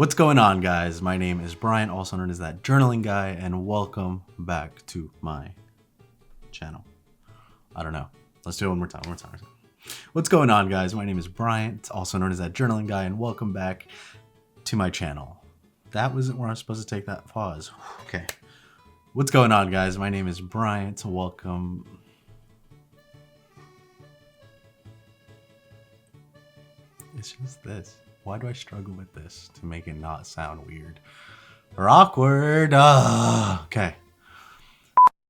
What's going on, guys? My name is Bryant, also known as ThatJournalingGuy, and welcome back to my channel. I don't know. Let's do it one more time. What's going on, guys? My name is Bryant, also known as ThatJournalingGuy, and welcome back to my channel. That wasn't where I was supposed to take that pause. Okay. What's going on, guys? My name is Bryant. Welcome. It's just this. Why do I struggle with this to make it not sound weird or awkward? Okay.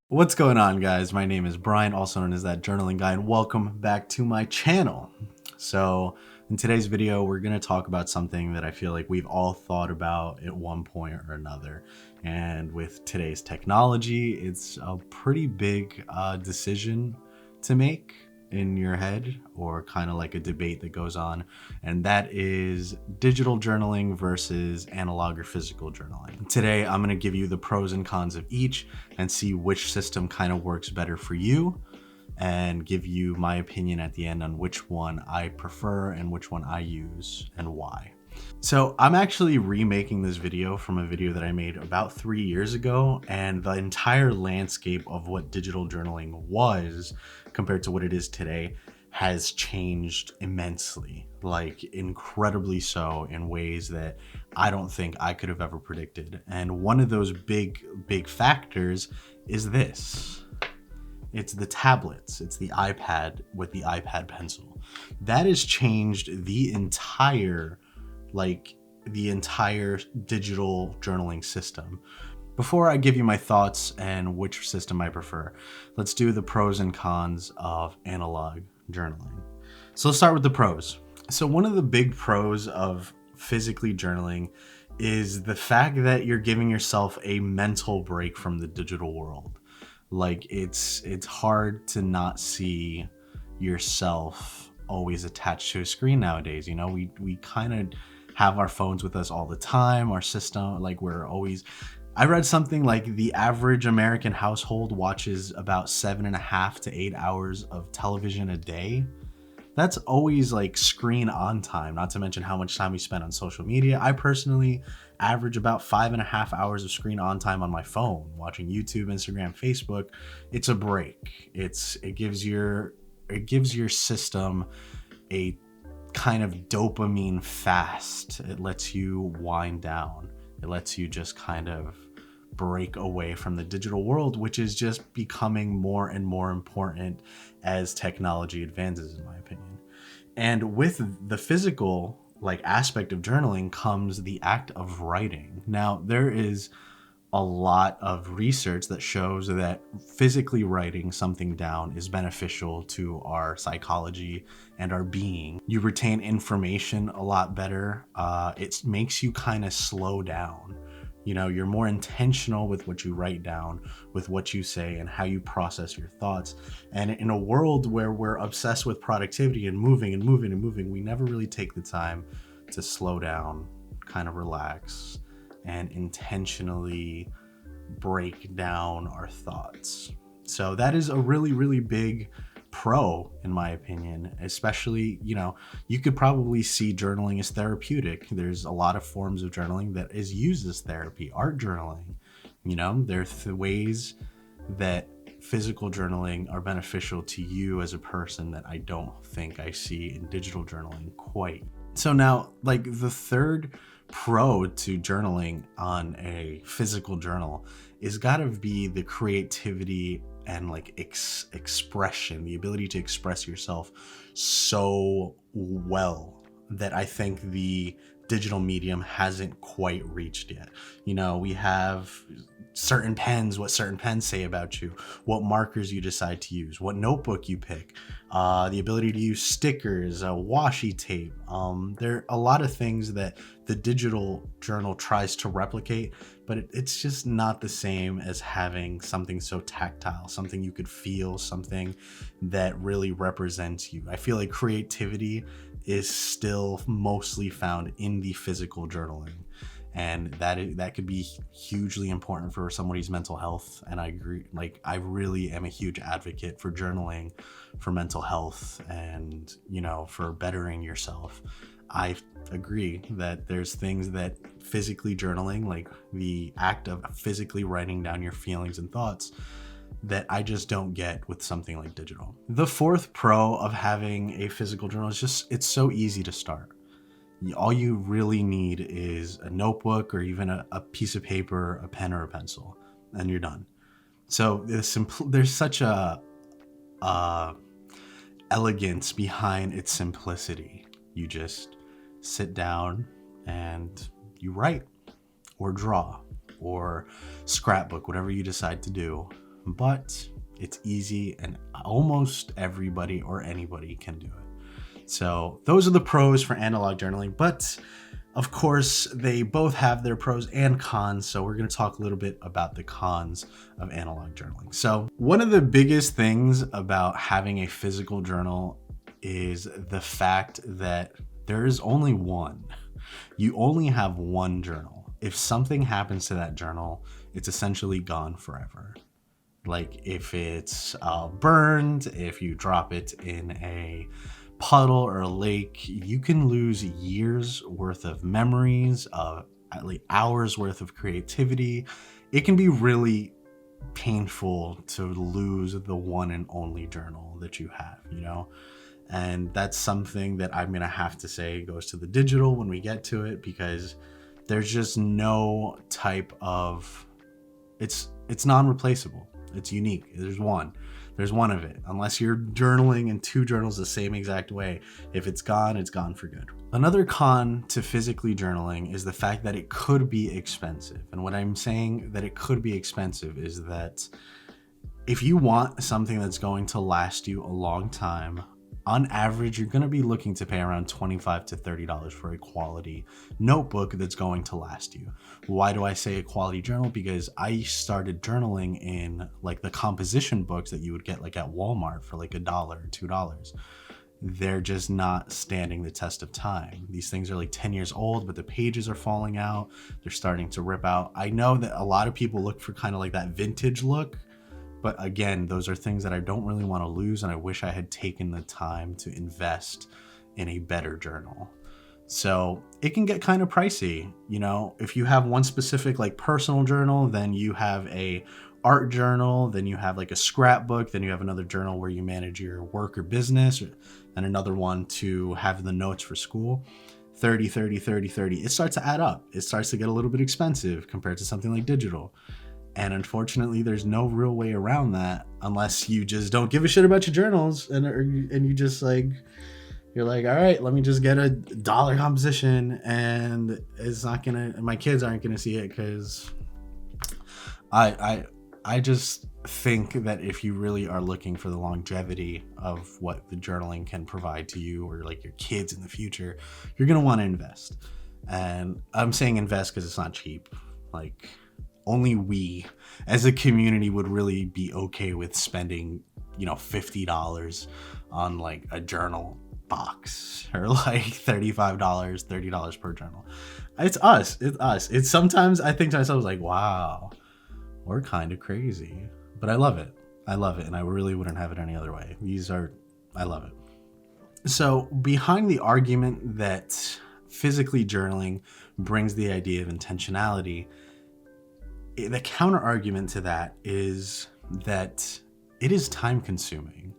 What's going on, guys? My name is Brian, also known as ThatJournalingGuy, and welcome back to my channel. So in today's video, we're going to talk about something that I feel like we've all thought about at one point or another. And with today's technology, it's a pretty big decision to make in your head, or kind of like a debate that goes on, and that is digital journaling versus analog or physical journaling. Today I'm going to give you the pros and cons of each and see which system kind of works better for you, and give you my opinion at the end on which one I prefer and which one I use and why. So I'm actually remaking this video from a video that I made about 3 years ago, and the entire landscape of what digital journaling was compared to what it is today has changed immensely, like incredibly so, in ways that I don't think I could have ever predicted. And one of those big factors is this. It's the tablets. It's the iPad with the iPad pencil. That has changed the entire digital journaling system. Before I give you my thoughts and which system I prefer, let's do the pros and cons of analog journaling. So let's start with the pros. So one of the big pros of physically journaling is the fact that you're giving yourself a mental break from the digital world. Like it's hard to not see yourself always attached to a screen nowadays. You know, we kind of have our phones with us all the time, our system, like we're always, I read something like the average American household watches about 7.5 to 8 hours of television a day. That's always like screen on time, not to mention how much time we spend on social media. I personally average about 5.5 hours of screen on time on my phone, watching YouTube, Instagram, Facebook. It's a break. It gives your system a kind of dopamine fast. It lets you wind down. It lets you just kind of break away from the digital world, which is just becoming more and more important as technology advances, in my opinion. And with the physical aspect of journaling comes the act of writing. Now, there is a lot of research that shows that physically writing something down is beneficial to our psychology and our being. You retain information a lot better. It makes you kind of slow down. You know, you're more intentional with what you write down, with what you say, and how you process your thoughts. And in a world where we're obsessed with productivity and moving, we never really take the time to slow down, kind of relax, and intentionally break down our thoughts. So that is a really big pro, in my opinion. Especially, you know, you could probably see journaling as therapeutic. There's a lot of forms of journaling that is used as therapy. Art journaling, you know, there's ways that physical journaling are beneficial to you as a person that I don't think I see in digital journaling quite. So now, like, the third pro to journaling on a physical journal is gotta be the creativity and expression, the ability to express yourself so well that I think the digital medium hasn't quite reached yet. You know, we have certain pens, what certain pens say about you, what markers you decide to use, what notebook you pick, the ability to use stickers, washi tape. There are a lot of things that the digital journal tries to replicate, but it's just not the same as having something so tactile, something you could feel, something that really represents you. I feel like creativity is still mostly found in the physical journaling, and that could be hugely important for somebody's mental health. And I agree, like, I really am a huge advocate for journaling for mental health and, you know, for bettering yourself. I agree that there's things that physically journaling, like the act of physically writing down your feelings and thoughts, that I just don't get with something like digital. The fourth pro of having a physical journal is just, it's so easy to start. All you really need is a notebook or even a piece of paper, a pen or a pencil, and you're done. So there's such a elegance behind its simplicity. You just sit down and you write or draw or scrapbook, whatever you decide to do. But it's easy and almost everybody or anybody can do it. So those are the pros for analog journaling, but of course they both have their pros and cons. So we're going to talk a little bit about the cons of analog journaling. So one of the biggest things about having a physical journal is the fact that there is only one. You only have one journal. If something happens to that journal, it's essentially gone forever. Like if it's burned, if you drop it in a puddle or a lake, you can lose years worth of memories, of at least hours worth of creativity. It can be really painful to lose the one and only journal that you have, you know? And that's something that I'm gonna have to say goes to the digital when we get to it, because there's just no type of, it's non-replaceable. It's unique. There's one of it. Unless you're journaling in two journals the same exact way, if it's gone for good. Another con to physically journaling is the fact that it could be expensive. And what I'm saying that it could be expensive is that if you want something that's going to last you a long time, on average, you're going to be looking to pay around $25 to $30 for a quality notebook that's going to last you. Why do I say a quality journal? Because I started journaling in like the composition books that you would get like at Walmart for like $1 or $2. They're just not standing the test of time. These things are like 10 years old, but the pages are falling out. They're starting to rip out. I know that a lot of people look for kind of like that vintage look. But again, those are things that I don't really want to lose, and I wish I had taken the time to invest in a better journal. So it can get kind of pricey. You know, if you have one specific like personal journal, then you have a art journal, then you have like a scrapbook, then you have another journal where you manage your work or business, and another one to have the notes for school. 30, 30, 30, 30. It starts to add up. It starts to get a little bit expensive compared to something like digital. And unfortunately, there's no real way around that unless you just don't give a shit about your journals and you just like, you're like, all right, let me just get $1 composition, and it's not gonna, my kids aren't gonna see it, because I just think that if you really are looking for the longevity of what the journaling can provide to you or like your kids in the future, you're gonna want to invest. And I'm saying invest because it's not cheap. Like, only we as a community would really be okay with spending, you know, $50 on like a journal box, or like $35, $30 per journal. It's us. It's sometimes I think to myself like, wow, we're kind of crazy, but I love it. And I really wouldn't have it any other way. I love it. So behind the argument that physically journaling brings the idea of intentionality, the counter argument to that is that it is time consuming.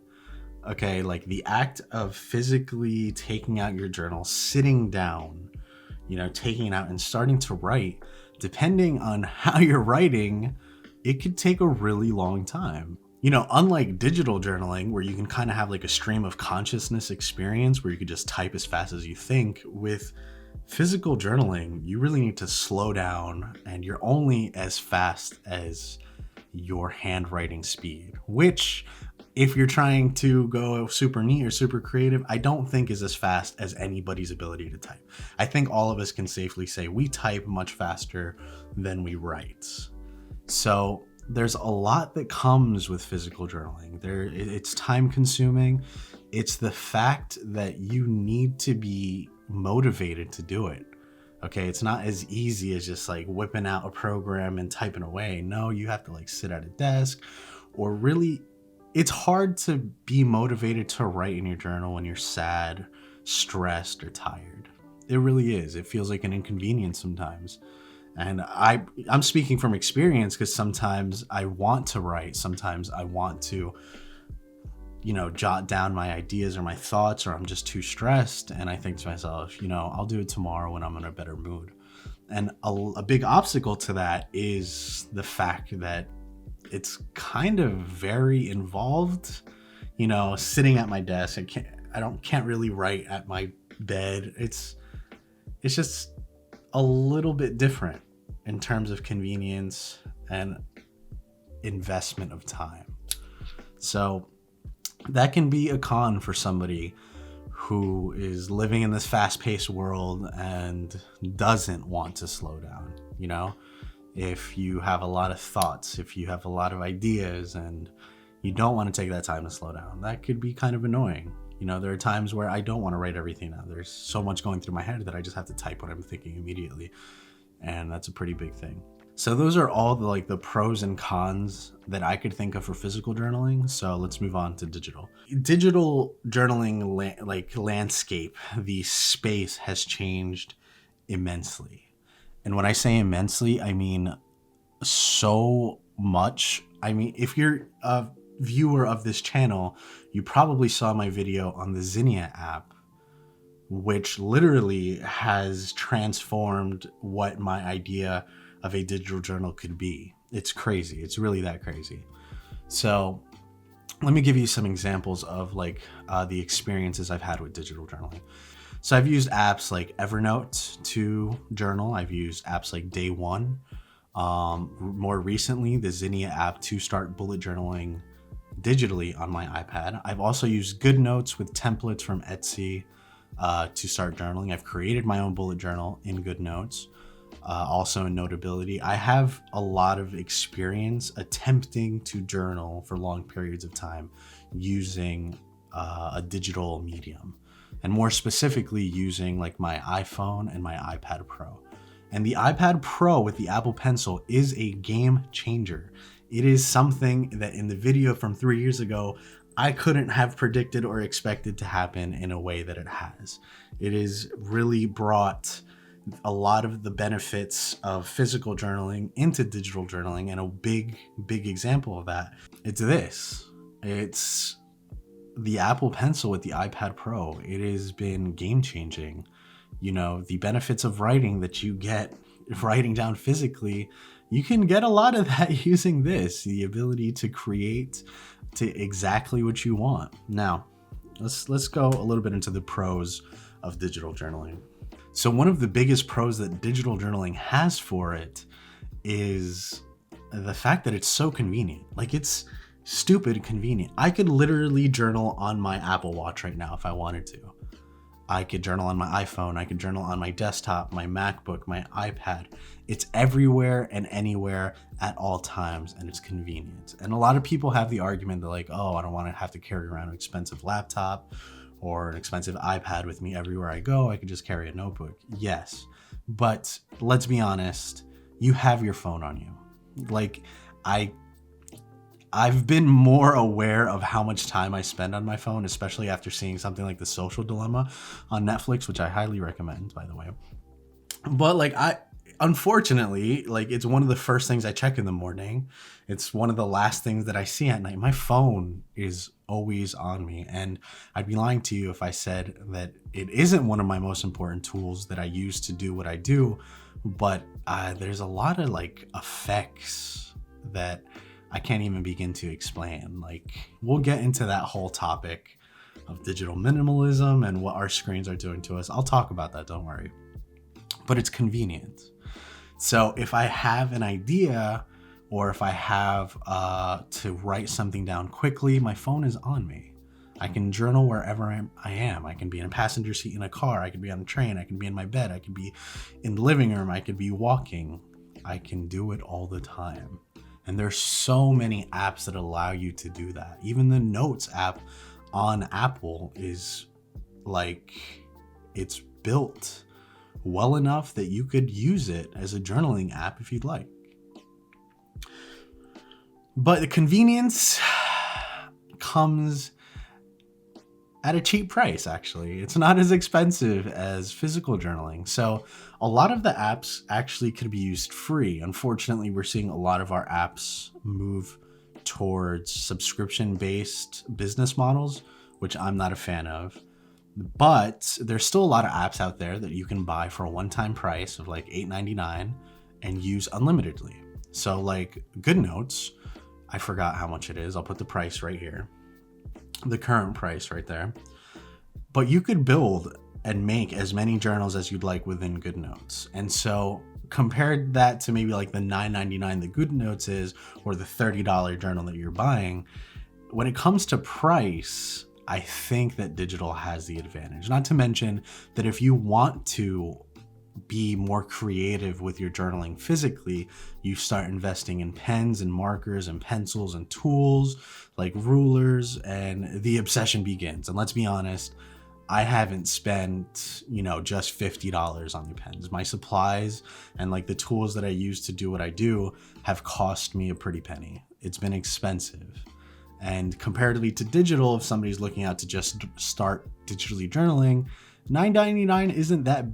Okay, like the act of physically taking out your journal, sitting down, you know, taking it out and starting to write, depending on how you're writing, it could take a really long time. You know, unlike digital journaling, where you can kind of have like a stream of consciousness experience where you could just type as fast as you think, with physical journaling, you really need to slow down, and you're only as fast as your handwriting speed, which, if you're trying to go super neat or super creative, I don't think is as fast as anybody's ability to type. I think all of us can safely say we type much faster than we write. So there's a lot that comes with physical journaling. It's time consuming. It's the fact that you need to be motivated to do it. Okay, it's not as easy as just like whipping out a program and typing away. No, you have to like sit at a desk, or really, it's hard to be motivated to write in your journal when you're sad, stressed, or tired. It really is. It feels like an inconvenience sometimes. And I'm speaking from experience, because sometimes I want to write. Sometimes I want to, jot down my ideas or my thoughts, or I'm just too stressed. And I think to myself, I'll do it tomorrow when I'm in a better mood. And a big obstacle to that is the fact that it's kind of very involved, sitting at my desk. Can't really write at my bed. It's just a little bit different in terms of convenience and investment of time. So that can be a con for somebody who is living in this fast-paced world and doesn't want to slow down. If you have a lot of thoughts, if you have a lot of ideas and you don't want to take that time to slow down, that could be kind of annoying. There are times where I don't want to write everything down. There's so much going through my head that I just have to type what I'm thinking immediately. And that's a pretty big thing. So those are all the pros and cons that I could think of for physical journaling. So let's move on to digital. Digital journaling landscape, the space has changed immensely. And when I say immensely, I mean so much. I mean, if you're a viewer of this channel, you probably saw my video on the Zinnia app, which literally has transformed what my idea of a digital journal could be. It's crazy. It's really that crazy. So let me give you some examples of the experiences I've had with digital journaling. So I've used apps like Evernote to journal. I've used apps like Day One. More recently, the Zinnia app to start bullet journaling digitally on my iPad. I've also used GoodNotes with templates from Etsy to start journaling. I've created my own bullet journal in GoodNotes. Also in Notability. I have a lot of experience attempting to journal for long periods of time using a digital medium, and more specifically using my iPhone and my iPad Pro. And the iPad Pro with the Apple Pencil is a game changer. It is something that in the video from 3 years ago, I couldn't have predicted or expected to happen in a way that it has. It has really brought a lot of the benefits of physical journaling into digital journaling, and a big example of that, it's the Apple Pencil with the iPad Pro. It has been game changing. The benefits of writing that you get writing down physically, you can get a lot of that using this, the ability to create to exactly what you want. Now, let's go a little bit into the pros of digital journaling. So one of the biggest pros that digital journaling has for it is the fact that it's so convenient. It's stupid convenient. I could literally journal on my Apple Watch right now if I wanted to. I could journal on my iPhone. I could journal on my desktop, my MacBook, my iPad. It's everywhere and anywhere at all times, and it's convenient. And a lot of people have the argument that I don't want to have to carry around an expensive laptop or an expensive iPad with me everywhere I go. I could just carry a notebook. Yes, but let's be honest, you have your phone on you. I've been more aware of how much time I spend on my phone, especially after seeing something like The Social Dilemma on Netflix, which I highly recommend, by the way. But unfortunately, it's one of the first things I check in the morning. It's one of the last things that I see at night. My phone is always on me, and I'd be lying to you if I said that it isn't one of my most important tools that I use to do what I do. But there's a lot of effects that I can't even begin to explain. We'll get into that whole topic of digital minimalism and what our screens are doing to us. I'll talk about that, don't worry. But it's convenient. So if I have an idea, or if I have to write something down quickly, my phone is on me. I can journal wherever I am. I can be in a passenger seat in a car. I can be on a train. I can be in my bed. I can be in the living room. I could be walking. I can do it all the time. And there's so many apps that allow you to do that. Even the Notes app on Apple is it's built well enough that you could use it as a journaling app if you'd like. But the convenience comes at a cheap price, actually. It's not as expensive as physical journaling. So a lot of the apps actually could be used free. Unfortunately, we're seeing a lot of our apps move towards subscription-based business models, which I'm not a fan of. But there's still a lot of apps out there that you can buy for a one-time price of like $8.99 and use unlimitedly. So like GoodNotes, I forgot how much it is. I'll put the price right here. The current price right there. But you could build and make as many journals as you'd like within GoodNotes. And so compared that to maybe like the $9.99 that GoodNotes is, or the $30 journal that you're buying, when it comes to price, I think that digital has the advantage. Not to mention that if you want to be more creative with your journaling physically, you start investing in pens and markers and pencils and tools like rulers, and the obsession begins. And let's be honest, I haven't spent, just $50 on new pens. My supplies and like the tools that I use to do what I do have cost me a pretty penny. It's been expensive. And comparatively to digital, if somebody's looking out to just start digitally journaling, $9.99 isn't that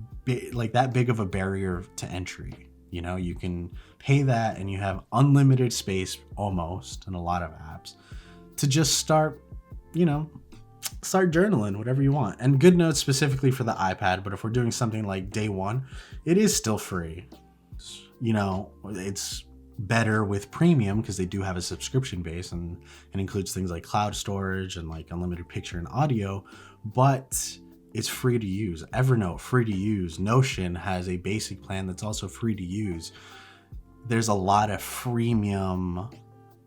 big of a barrier to entry. You can pay that and you have unlimited space almost in a lot of apps to just start journaling whatever you want. And GoodNotes specifically for the iPad, but if we're doing something like Day One, it is still free. It's better with premium because they do have a subscription base, and it includes things like cloud storage and like unlimited picture and audio, but it's free to use. Evernote, free to use. Notion has a basic plan that's also free to use. There's a lot of freemium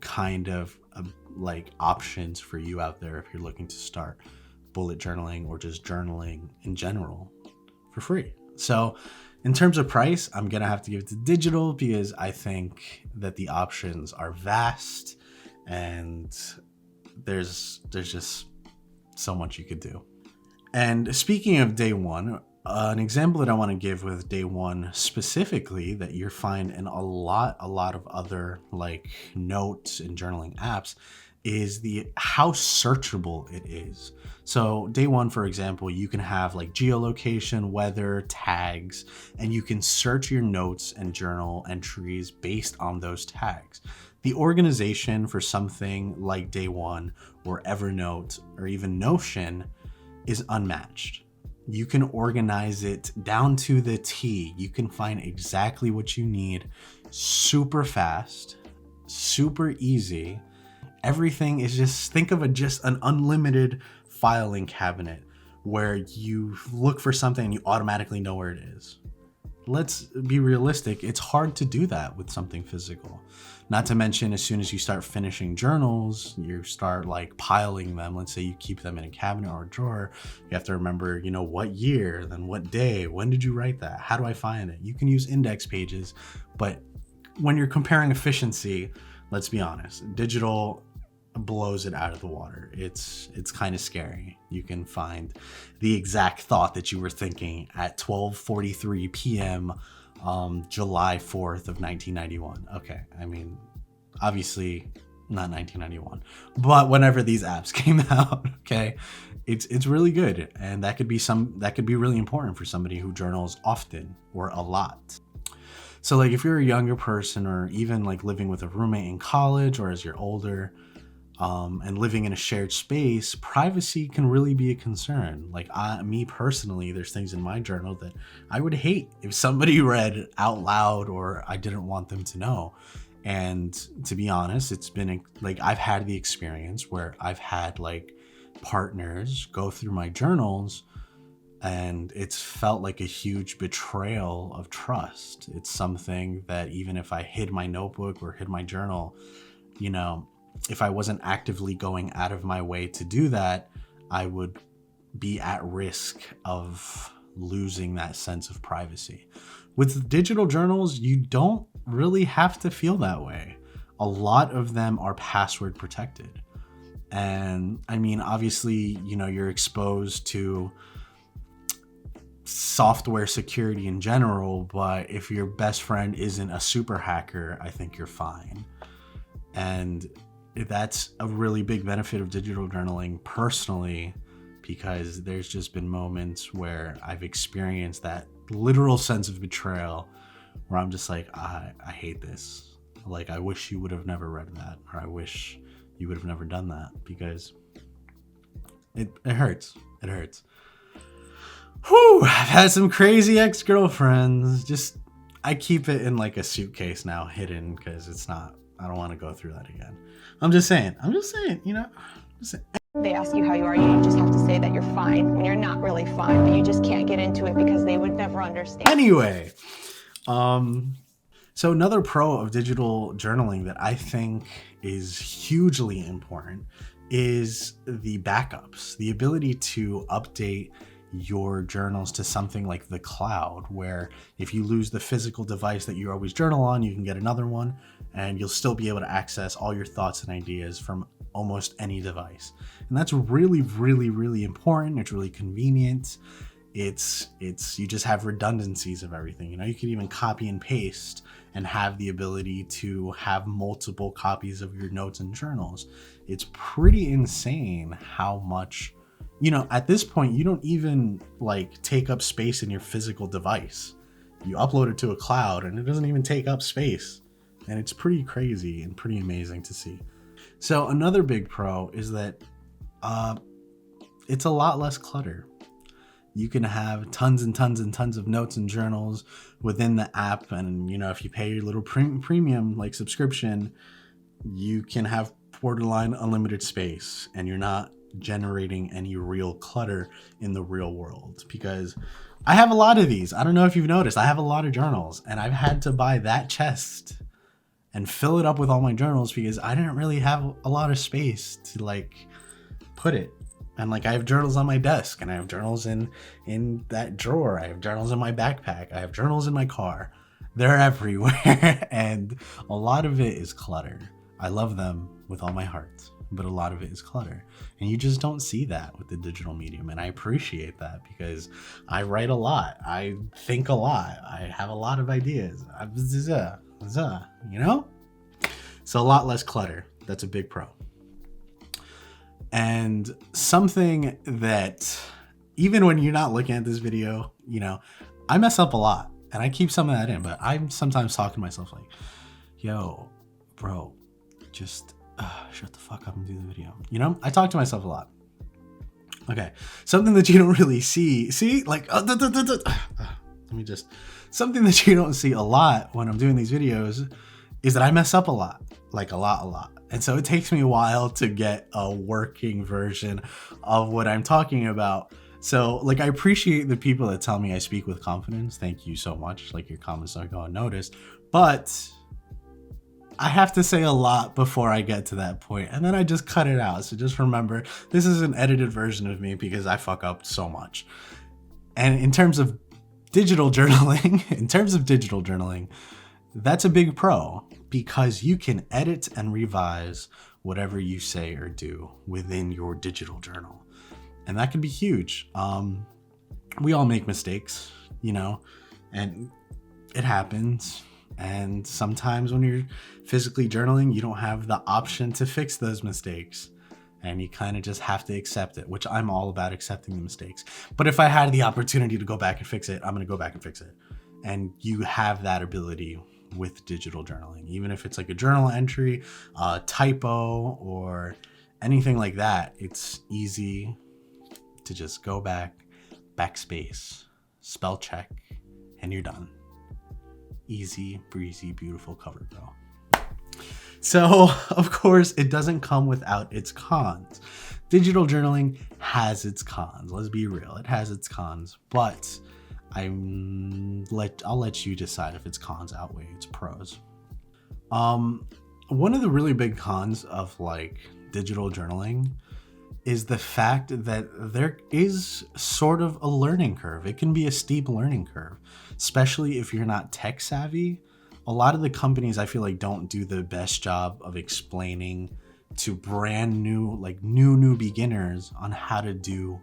kind of like options for you out there if you're looking to start bullet journaling or just journaling in general for free. So in terms of price, I'm going to have to give it to digital because I think that the options are vast and there's just so much you could do. And speaking of Day One, an example that I want to give with Day One specifically that you'll find in a lot of other like notes and journaling apps is how searchable it is. So Day One, for example, you can have like geolocation, weather, tags, and you can search your notes and journal entries based on those tags. The organization for something like Day One or Evernote or even Notion is unmatched. You can organize it down to the T. You can find exactly what you need super fast, super easy. Everything is think of just an unlimited filing cabinet where you look for something and you automatically know where it is. Let's be realistic. It's hard to do that with something physical. Not to mention, as soon as you start finishing journals, you start like piling them. Let's say you keep them in a cabinet or a drawer. You have to remember, what year, then what day, when did you write that? How do I find it? You can use index pages, but when you're comparing efficiency, let's be honest, digital blows it out of the water. It's kind of scary. You can find the exact thought that you were thinking at 12:43 p.m. July 4th of 1991. Okay, I mean, obviously not 1991, but whenever these apps came out, okay, it's really good, and that could be really important for somebody who journals often or a lot. So like if you're a younger person or even like living with a roommate in college or as you're older, and living in a shared space, privacy can really be a concern. Like me personally, there's things in my journal that I would hate if somebody read out loud or I didn't want them to know. And to be honest, it's been like I've had the experience where I've had like partners go through my journals and it's felt like a huge betrayal of trust. It's something that even if I hid my notebook or hid my journal, if I wasn't actively going out of my way to do that, I would be at risk of losing that sense of privacy. With digital journals, you don't really have to feel that way. A lot of them are password protected. And I mean, obviously, you're exposed to software security in general, but if your best friend isn't a super hacker, I think you're fine. And that's a really big benefit of digital journaling personally because there's just been moments where I've experienced that literal sense of betrayal where I'm just like, I hate this. Like, I wish you would have never read that, or I wish you would have never done that, because it hurts. It hurts. Whew, I've had some crazy ex-girlfriends. Just, I keep it in like a suitcase now, hidden, because I don't want to go through that again. I'm just saying, you know. They ask you how you are, you just have to say that you're fine when you're not really fine, but you just can't get into it because they would never understand. Anyway, so another pro of digital journaling that I think is hugely important is the backups, the ability to update your journals to something like the cloud, where if you lose the physical device that you always journal on, you can get another one and you'll still be able to access all your thoughts and ideas from almost any device. And that's really, really, really important. It's really convenient. It's you just have redundancies of everything. You know, you can even copy and paste and have the ability to have multiple copies of your notes and journals. It's pretty insane how much, you know, at this point, you don't even like take up space in your physical device. You upload it to a cloud and it doesn't even take up space. And it's pretty crazy and pretty amazing to see. So another big pro is that it's a lot less clutter. You can have tons and tons and tons of notes and journals within the app. And, you know, if you pay your little premium like subscription, you can have borderline unlimited space and you're not generating any real clutter in the real world. Because I have a lot of these. I don't know if you've noticed, I have a lot of journals and I've had to buy that chest and fill it up with all my journals because I didn't really have a lot of space to like put it. And like I have journals on my desk and I have journals in that drawer. I have journals in my backpack. I have journals in my car. They're everywhere. And a lot of it is clutter. I love them with all my heart, but a lot of it is clutter. And you just don't see that with the digital medium. And I appreciate that because I write a lot. I think a lot. I have a lot of ideas. You know? So a lot less clutter. That's a big pro. And something that even when you're not looking at this video, you know, I mess up a lot and I keep some of that in, but I'm sometimes talking to myself like, yo, bro, just shut the fuck up and do the video. You know, I talk to myself a lot. Okay. Something that you don't really see, like, something that you don't see a lot when I'm doing these videos is that I mess up a lot, like a lot. And so it takes me a while to get a working version of what I'm talking about. So like, I appreciate the people that tell me I speak with confidence. Thank you so much. Like your comments don't go unnoticed, but I have to say a lot before I get to that point. And then I just cut it out. So just remember, this is an edited version of me because I fuck up so much. And in terms of digital journaling, that's a big pro because you can edit and revise whatever you say or do within your digital journal. And that can be huge. We all make mistakes, you know, and it happens. And sometimes when you're physically journaling, you don't have the option to fix those mistakes. And you kind of just have to accept it, which I'm all about accepting the mistakes. But if I had the opportunity to go back and fix it, I'm going to go back and fix it. And you have that ability with digital journaling, even if it's like a journal entry, a typo, or anything like that. It's easy to just go back, backspace, spell check, and you're done. Easy, breezy, beautiful cover girl. So, of course, it doesn't come without its cons. Digital journaling has its cons. Let's be real. It has its cons, but I'll let you decide if its cons outweigh its pros. One of the really big cons of like digital journaling is the fact that there is sort of a learning curve. It can be a steep learning curve, especially if you're not tech savvy. A lot of the companies I feel like don't do the best job of explaining to brand new, like new beginners on how to do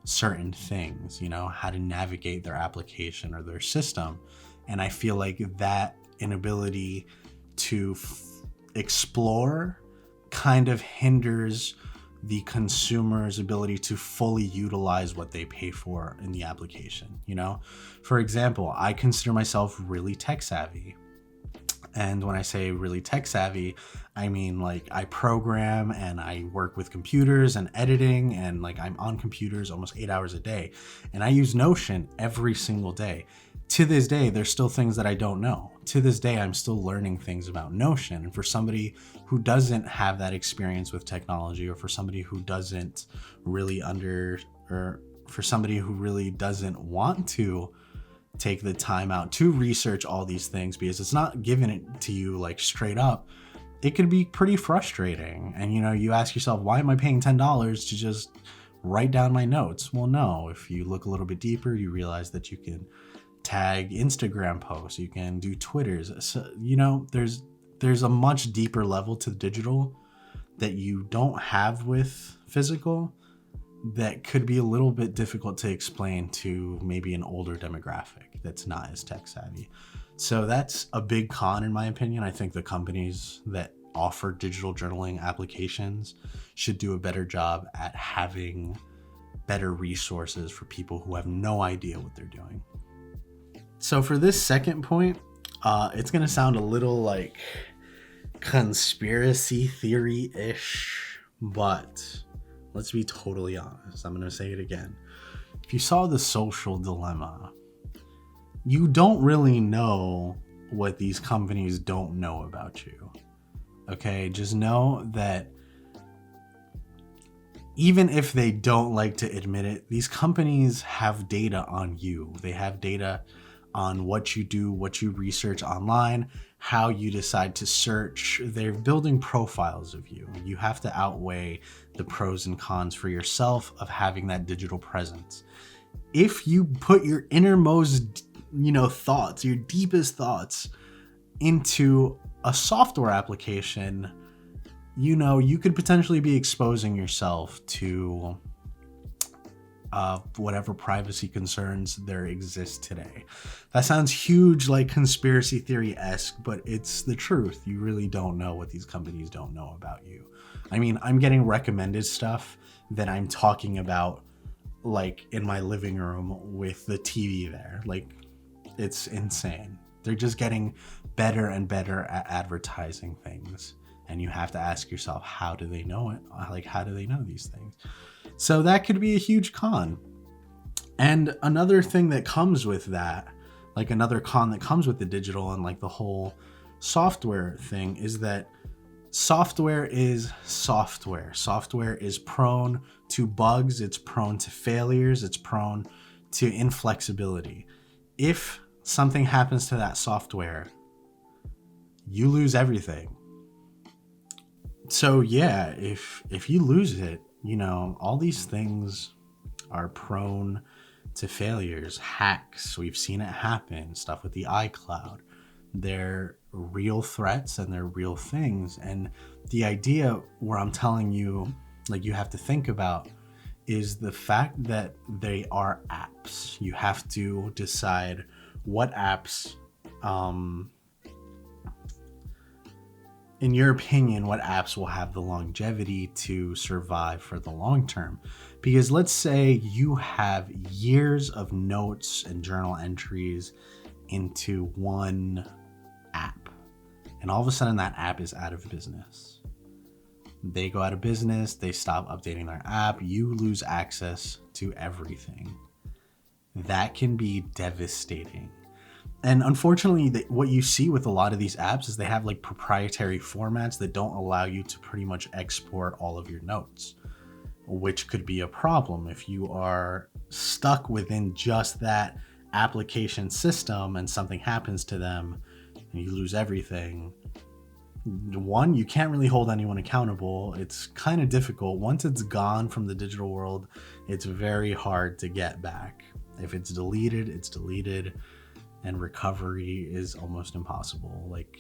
certain things, you know, how to navigate their application or their system. And I feel like that inability to explore kind of hinders the consumer's ability to fully utilize what they pay for in the application. You know, for example, I consider myself really tech savvy. And when I say really tech savvy, I mean like I program and I work with computers and editing, and like I'm on computers almost 8 hours a day. And I use Notion every single day. To this day, there's still things that I don't know. To this day, I'm still learning things about Notion. And for somebody who doesn't have that experience with technology, or for somebody who doesn't really or for somebody who really doesn't want to take the time out to research all these things, because it's not given it to you like straight up, it could be pretty frustrating. And you know, you ask yourself, why am I paying $10 to just write down my notes? Well, no, if you look a little bit deeper, you realize that you can tag Instagram posts, you can do Twitters. So, you know, there's a much deeper level to digital that you don't have with physical, that could be a little bit difficult to explain to maybe an older demographic that's not as tech savvy. So that's a big con in my opinion. I think the companies that offer digital journaling applications should do a better job at having better resources for people who have no idea what they're doing. So for this second point, it's going to sound a little like conspiracy theory-ish, but let's be totally honest. I'm going to say it again. If you saw The Social Dilemma, you don't really know what these companies don't know about you. Okay? Just know that even if they don't like to admit it, these companies have data on you. They have data on what you do, what you research online, how you decide to search. They're building profiles of you. You have to outweigh the pros and cons for yourself of having that digital presence. If you put your innermost, thoughts, your deepest thoughts into a software application, you could potentially be exposing yourself to whatever privacy concerns there exist today. That sounds huge, like conspiracy theory-esque, but it's the truth. You really don't know what these companies don't know about you. I mean, I'm getting recommended stuff that I'm talking about like in my living room with the TV there. Like, it's insane. They're just getting better and better at advertising things. And you have to ask yourself, how do they know it? Like, how do they know these things? So that could be a huge con. And another thing that comes with that, like another con that comes with the digital and like the whole software thing, is that software is software. Software is prone to bugs. It's prone to failures. It's prone to inflexibility. If something happens to that software, you lose everything. So yeah, if you lose it, all these things are prone to failures, hacks. We've seen it happen, stuff with the iCloud. They're real threats and they're real things. And the idea where I'm telling you, like, you have to think about is the fact that they are apps. You have to decide what apps, in your opinion, what apps will have the longevity to survive for the long term. Because let's say you have years of notes and journal entries into one app, and all of a sudden that app is out of business. They go out of business, they stop updating their app, you lose access to everything. That can be devastating. And unfortunately, what you see with a lot of these apps is they have like proprietary formats that don't allow you to pretty much export all of your notes, which could be a problem if you are stuck within just that application system and something happens to them and you lose everything. One, you can't really hold anyone accountable. It's kind of difficult. Once it's gone from the digital world, it's very hard to get back. If it's deleted, it's deleted. And recovery is almost impossible. Like,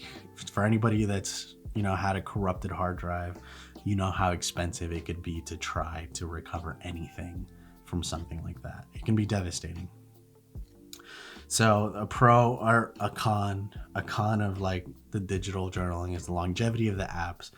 for anybody that's, had a corrupted hard drive, you know how expensive it could be to try to recover anything from something like that. It can be devastating. So a pro or a con of like the digital journaling is the longevity of the apps.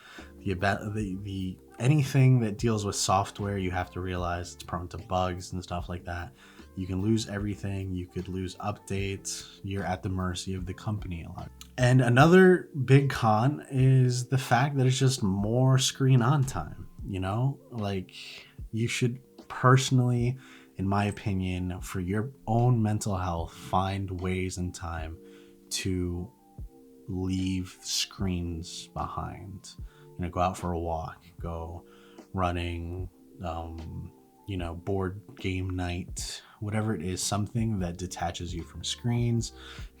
The anything that deals with software, you have to realize it's prone to bugs and stuff like that. You can lose everything. You could lose updates. You're at the mercy of the company a lot. And another big con is the fact that it's just more screen on time. You know, like you should personally, in my opinion, for your own mental health, find ways and time to leave screens behind. You know, go out for a walk, go running, you know, board game night, whatever it is, something that detaches you from screens,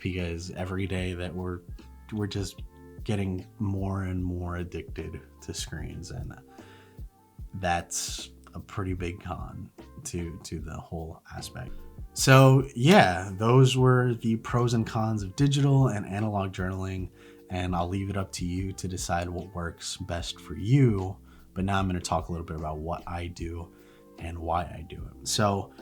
because every day that we're just getting more and more addicted to screens, and that's a pretty big con to the whole aspect. So yeah, those were the pros and cons of digital and analog journaling, and I'll leave it up to you to decide what works best for you. But now I'm going to talk a little bit about what I do and why I do it. So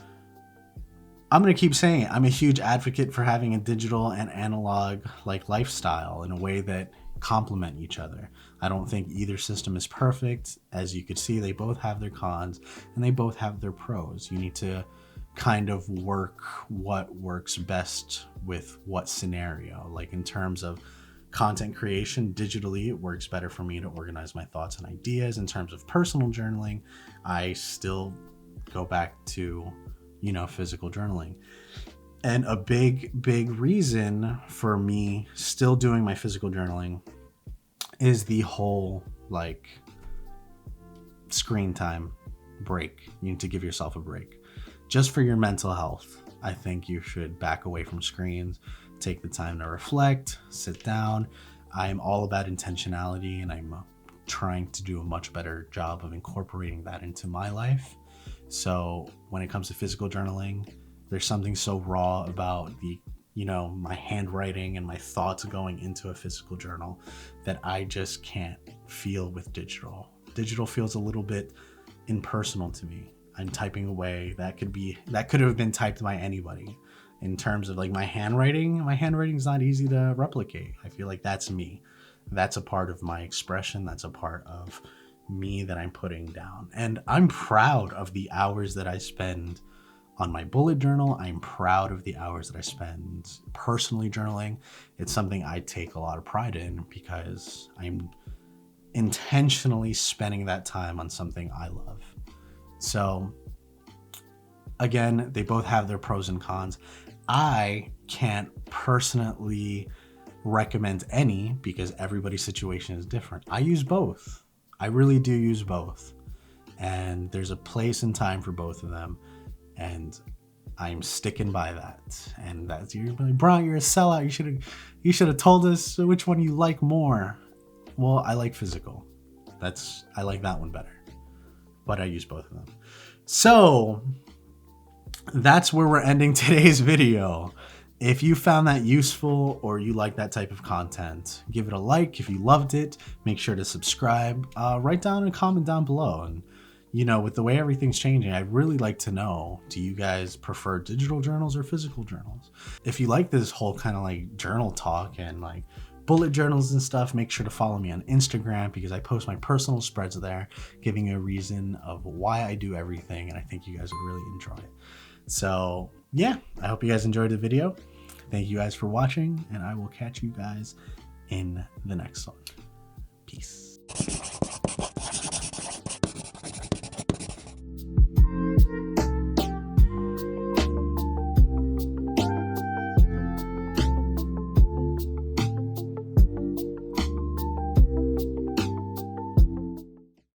I'm going to keep saying it. I'm a huge advocate for having a digital and analog like lifestyle in a way that complement each other. I don't think either system is perfect. As you could see, they both have their cons and they both have their pros. You need to kind of work what works best with what scenario. Like in terms of content creation, digitally, it works better for me to organize my thoughts and ideas. In terms of personal journaling, I still go back to, you know, physical journaling. And a big reason for me still doing my physical journaling is the whole like screen time break. You need to give yourself a break. Just for your mental health, I think you should back away from screens, take the time to reflect, sit down. I'm all about intentionality, and I'm trying to do a much better job of incorporating that into my life. So when it comes to physical journaling, there's something so raw about the, you know, my handwriting and my thoughts going into a physical journal that I just can't feel with digital. Digital feels a little bit impersonal to me. I'm typing away. That could have been typed by anybody. In terms of like my handwriting is not easy to replicate. I feel like that's me. That's a part of my expression. That's a part of me that I'm putting down. And I'm proud of the hours that I spend on my bullet journal. I'm proud of the hours that I spend personally journaling. It's something I take a lot of pride in because I'm intentionally spending that time on something I love. So again, they both have their pros and cons. I can't personally recommend any because everybody's situation is different. I use both. I really do use both. And there's a place and time for both of them. And I'm sticking by that. And that's, you're like, Bryant, you're a sellout. You should have told us which one you like more. Well, I like physical. I like that one better. But I use both of them. So that's where we're ending today's video. If you found that useful or you like that type of content, give it a like. If you loved it, make sure to subscribe. Write down a comment down below. And, you know, with the way everything's changing, I'd really like to know, do you guys prefer digital journals or physical journals? If you like this whole kind of like journal talk and like bullet journals and stuff, make sure to follow me on Instagram because I post my personal spreads there, giving you a reason of why I do everything. And I think you guys would really enjoy it. So yeah, I hope you guys enjoyed the video. Thank you guys for watching, and I will catch you guys in the next one. Peace.